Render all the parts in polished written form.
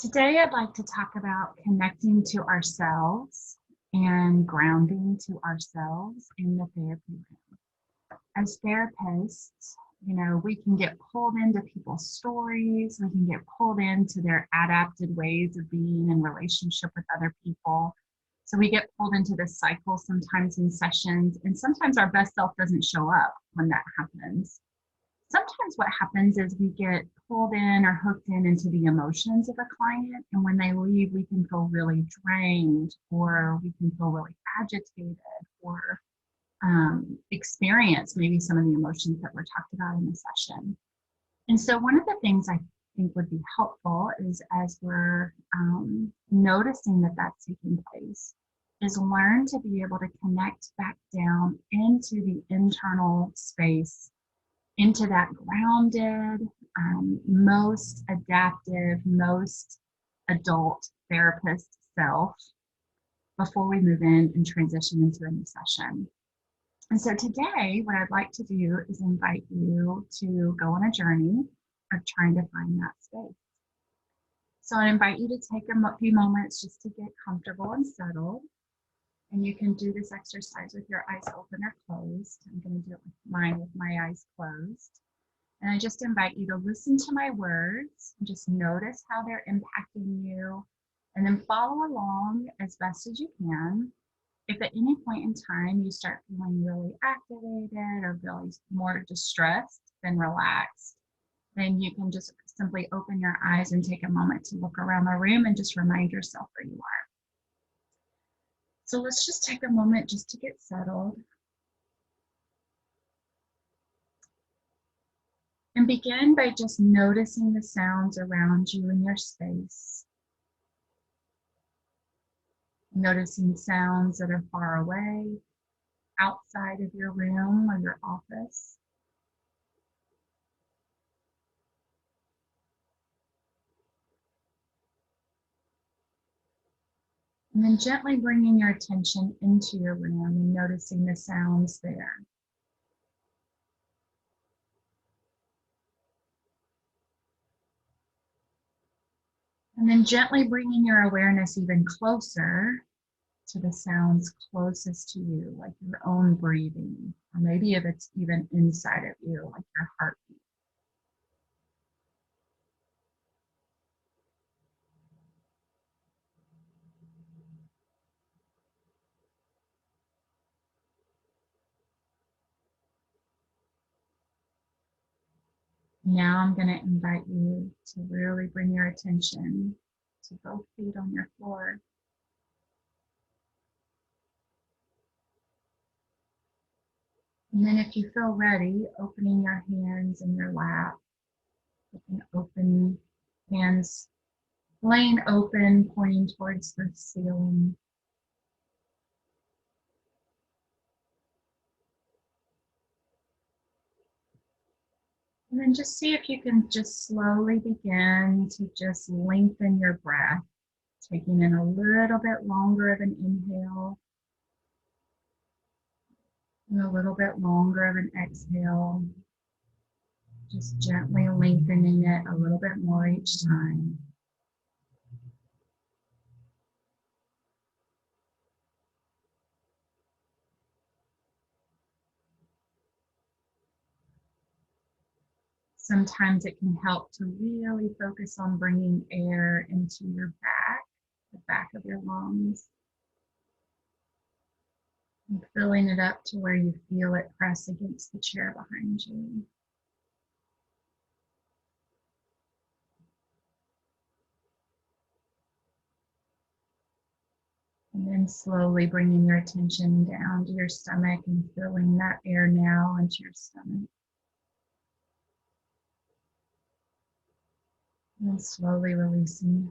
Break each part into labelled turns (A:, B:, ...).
A: Today, I'd like to talk about connecting to ourselves and grounding to ourselves in the therapy room. As therapists, we can get pulled into people's stories, we can get pulled into their adapted ways of being in relationship with other people. So we get pulled into this cycle sometimes in sessions, and sometimes our best self doesn't show up when that happens. Sometimes what happens is we get pulled in or hooked in into the emotions of a client, and when they leave, we can feel really drained, or we can feel really agitated, or experience maybe some of the emotions that were talked about in the session. And so one of the things I think would be helpful is, as we're noticing that that's taking place, is learn to be able to connect back down into the internal space, into that grounded, most adaptive, most adult therapist self before we move in and transition into a new session. And so today, what I'd like to do is invite you to go on a journey of trying to find that space. So I invite you to take a few moments just to get comfortable and settled. And you can do this exercise with your eyes open or closed. I'm going to do it with mine with my eyes closed. And I just invite you to listen to my words and just notice how they're impacting you, and then follow along as best as you can. If at any point in time you start feeling really activated or really more distressed than relaxed, then you can just simply open your eyes and take a moment to look around the room and just remind yourself where you are. So let's just take a moment just to get settled. And begin by just noticing the sounds around you in your space. Noticing sounds that are far away, outside of your room or your office. And then gently bringing your attention into your room and noticing the sounds there. And then gently bringing your awareness even closer to the sounds closest to you, like your own breathing, or maybe if it's even inside of you, like your heartbeat. Now I'm going to invite you to really bring your attention to both feet on your floor. And then if you feel ready, opening your hands in your lap, open hands laying open, pointing towards the ceiling. And then just see if you can just slowly begin to just lengthen your breath, taking in a little bit longer of an inhale and a little bit longer of an exhale. Just gently lengthening it a little bit more each time. Sometimes it can help to really focus on bringing air into your back, the back of your lungs, and filling it up to where you feel it press against the chair behind you. And then slowly bringing your attention down to your stomach and filling that air now into your stomach. And then slowly releasing.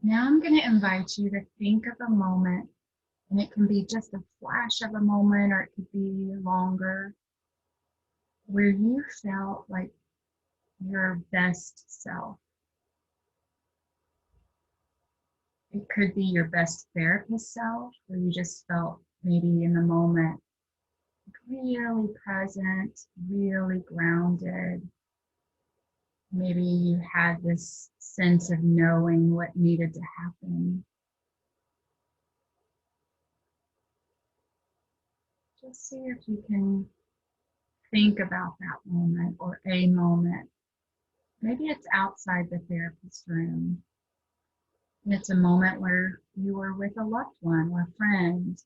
A: Now I'm going to invite you to think of a moment, and it can be just a flash of a moment or it could be longer, where you felt like your best self. It could be your best therapist self, where you just felt maybe in the moment, really present, really grounded. Maybe you had this sense of knowing what needed to happen. Just see if you can think about that moment or a moment. Maybe it's outside the therapist room. And it's a moment where you were with a loved one or a friend,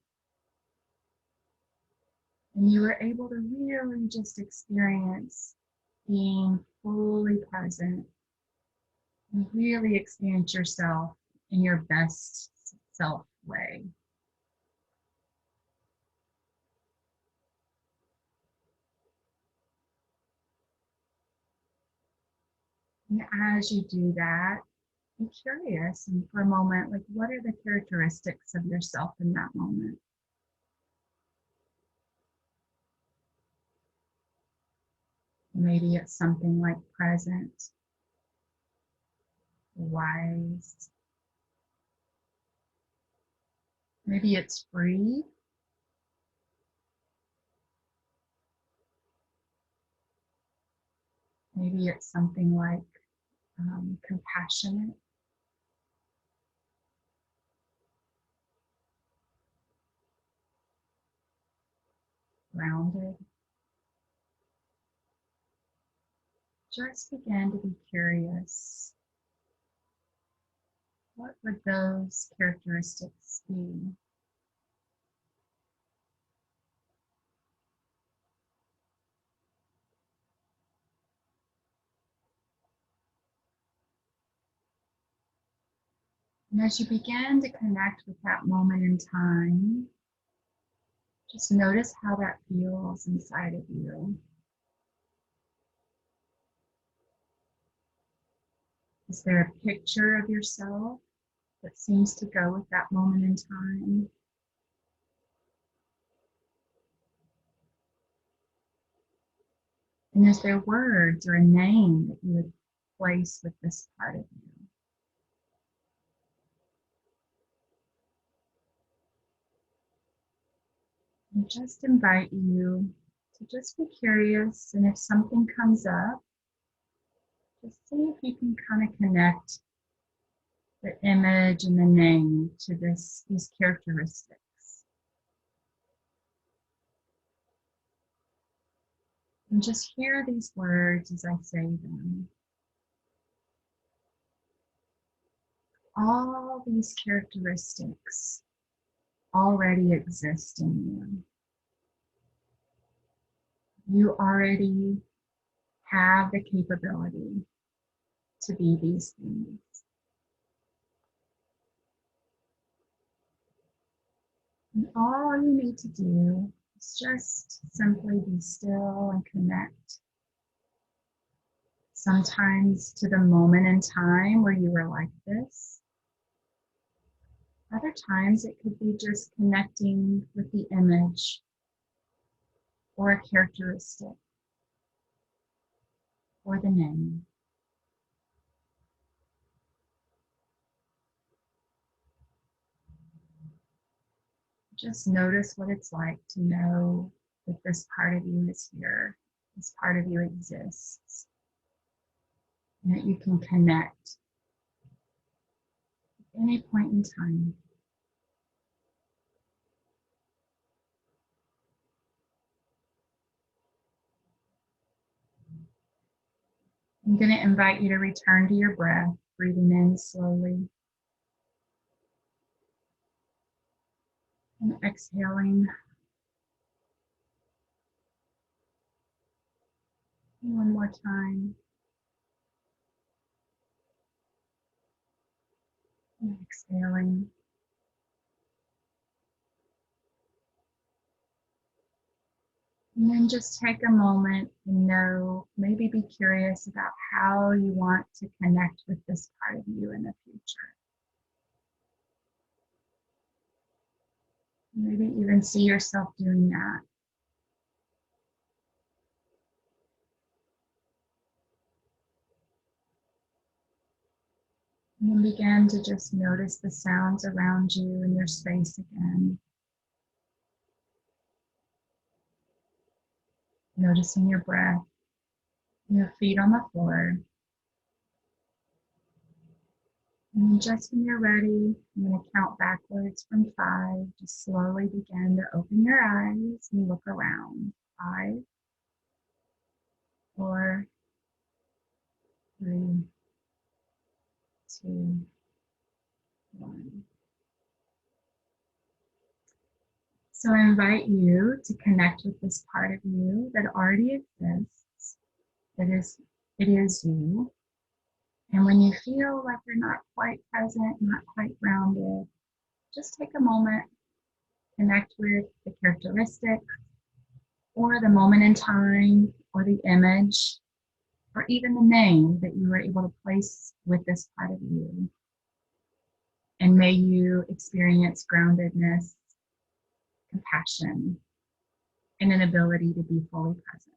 A: and you were able to really just experience being fully present and really experience yourself in your best self way. And as you do that, be curious and for a moment, like, what are the characteristics of yourself in that moment? Maybe it's something like present, wise. Maybe it's free. Maybe it's something like compassionate. Grounded. Just begin to be curious. What would those characteristics be? And as you begin to connect with that moment in time, just notice how that feels inside of you. Is there a picture of yourself that seems to go with that moment in time? And is there words or a name that you would place with this part of you? And just invite you to just be curious, and if something comes up, just see if you can kind of connect the image and the name to these characteristics. And just hear these words as I say them. All these characteristics already exist in you. You already have the capability to be these things. And all you need to do is just simply be still and connect. Sometimes to the moment in time where you were like this. Other times it could be just connecting with the image or a characteristic or the name. Just notice what it's like to know that this part of you is here, this part of you exists, and that you can connect at any point in time. I'm going to invite you to return to your breath, breathing in slowly and exhaling. One more time. And exhaling. And then just take a moment and know, maybe be curious about how you want to connect with this part of you in the future. Maybe even see yourself doing that. And then begin to just notice the sounds around you in your space again. noticing your breath, your feet on the floor. And just when you're ready, I'm going to count backwards from 5. Just slowly begin to open your eyes and look around. 5, 4, 3, 2, 1. So I invite you to connect with this part of you that already exists. It is you. And when you feel like you're not quite present, not quite grounded, just take a moment, connect with the characteristic or the moment in time or the image or even the name that you were able to place with this part of you. And may you experience groundedness, compassion, and an ability to be fully present.